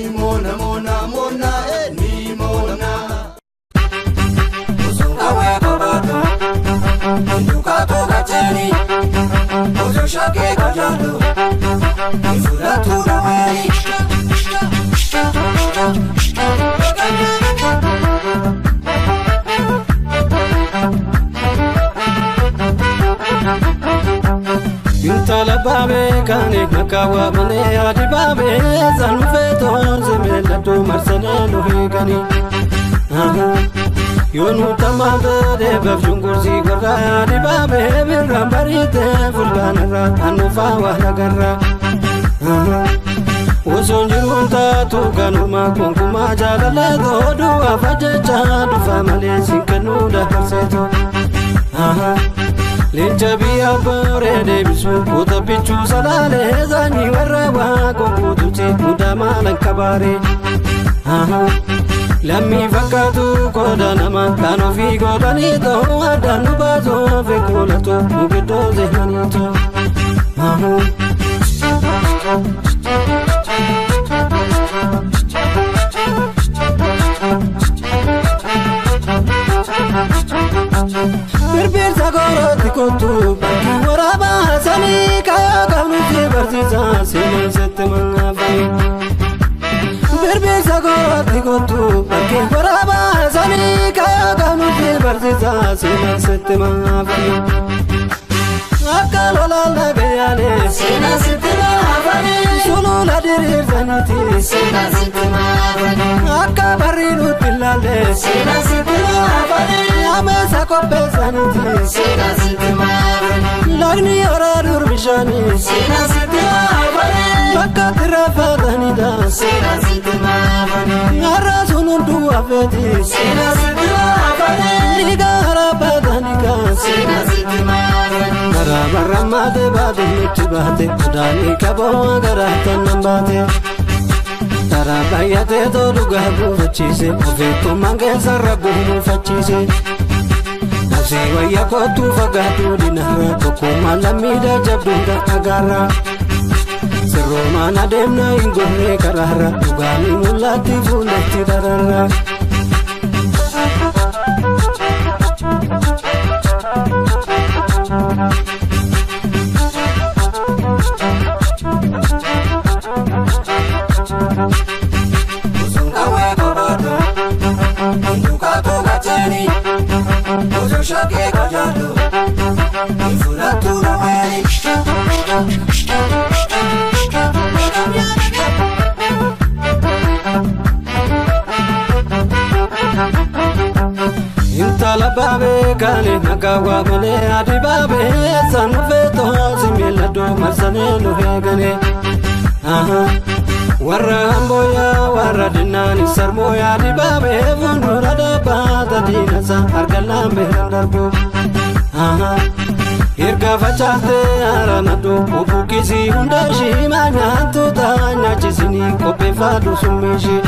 mona mona mona ni mona Uzunga we babado Nduka toga teni Ozo shake kajalo Ifura tura wei Intala babe kane nakawa mane adi babe zanufeto zemela to marsane no hegani Yonu tamade de bafjungurzi gorra adi babe birrambarite fulganara anufa wahnagarra Uzonjirunta tu kanuma konkuma jalale dodu afajecha dufa male sinkanu da harseto Linjabi abore debisu Kuta pichu salale zani warrawa Kukututi mudama lankabare Lammi fakatu koda nama Kano fi kodanito Adanu bazo fekulato Mugido zehanito Birbir sagoroti kontu Baki waraba sani Kaya kamnuti barzisa Siman sette mangafai Birbir sagoroti kontu Baki waraba sani Kaya kamnuti barzisa Siman sette mangafai Akka lola lagayane Sina sette mangafai Sulu ladirir zaniti Sina sette mangafai Akka bariru tilale Sina sette mangafai Amesa kopesani Sina siti mavani Lagni ora durbishani Sina siti mavani Bakka tirafadani da Sina siti mavani Arra sunundu afeti Sina siti mavani Liga harabadani ka Sina siti mavani Kara barramade badu mitibate Kudani kabo agaratan nambate Tara bayate tolu gabu fachise Ovetu mange sarrabu fachise Waya kotu fagatu dinara Kokuma lamida jabdunda agara Siroma demna ingore karara Ugani mulati fulati darara Uzunga we babado Nduka toga teni Ozo shake kajalo Ifura tura wei Intala babe kane nakawa mane adi babe Sanufeto zimila do marsane no hegane Warra amboya warra dinani sarmoya di babe Fundura da bata dinasa argalambe darbo Irga fachaste aranado Ubukisi undashi manyantu tanya chisini Kope fadu sumishi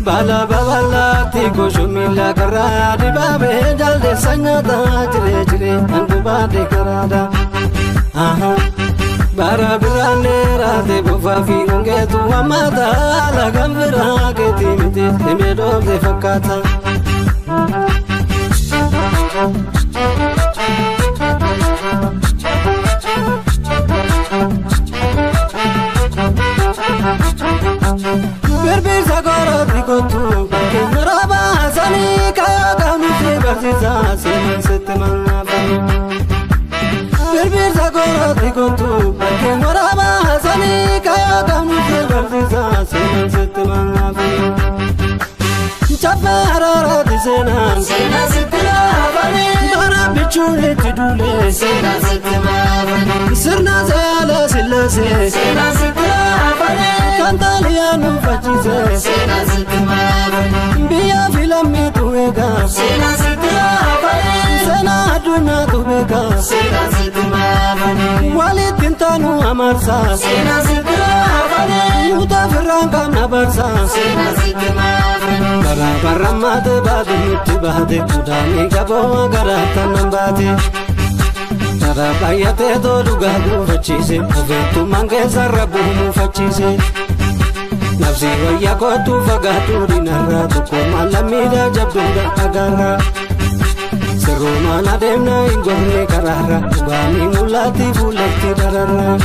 Bala babala tiko shumila karaya di babe Jalde sanyata jire jire Angubade karada Bara birane rate bofafi ungetu amata La gambira ke timite Temedo de fakata Birbir sagoroti kontu Baki maraba sani Kaya kamnuti barzisa Siman sette mangafai Birbir sagoroti kontu Baki maraba sani Kaya kamnuti barzisa Siman sette mangafai Chapa hararati senan Sina sette mangafai Bara bichuni tidule Sina sette mangafai Sirna zayala silase Sina sette mangafai Kantalianu fachise Sina siti mavani Biya filami tuwega Sina siti mavani Sena aduna tuwega Sina siti mavani Wali tintanu amarsa Sina siti mavani Muta firrankam nabarsa Sina siti mavani Bara barramate badu mitibate Kudani kabo agaratan nambate Tara bayate dodu gabu fachise Ovetu mange sarrabu mu fachise Nafsi wayya kootu fagaatu dinarra tokko maalamida jabdunda agarra Sirrumaan adeemna hin gorre karaarra dhugaanii mul'atti fuulatti dararra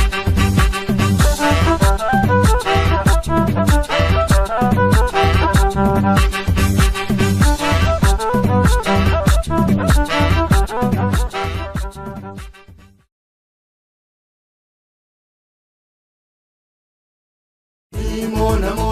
Mon amour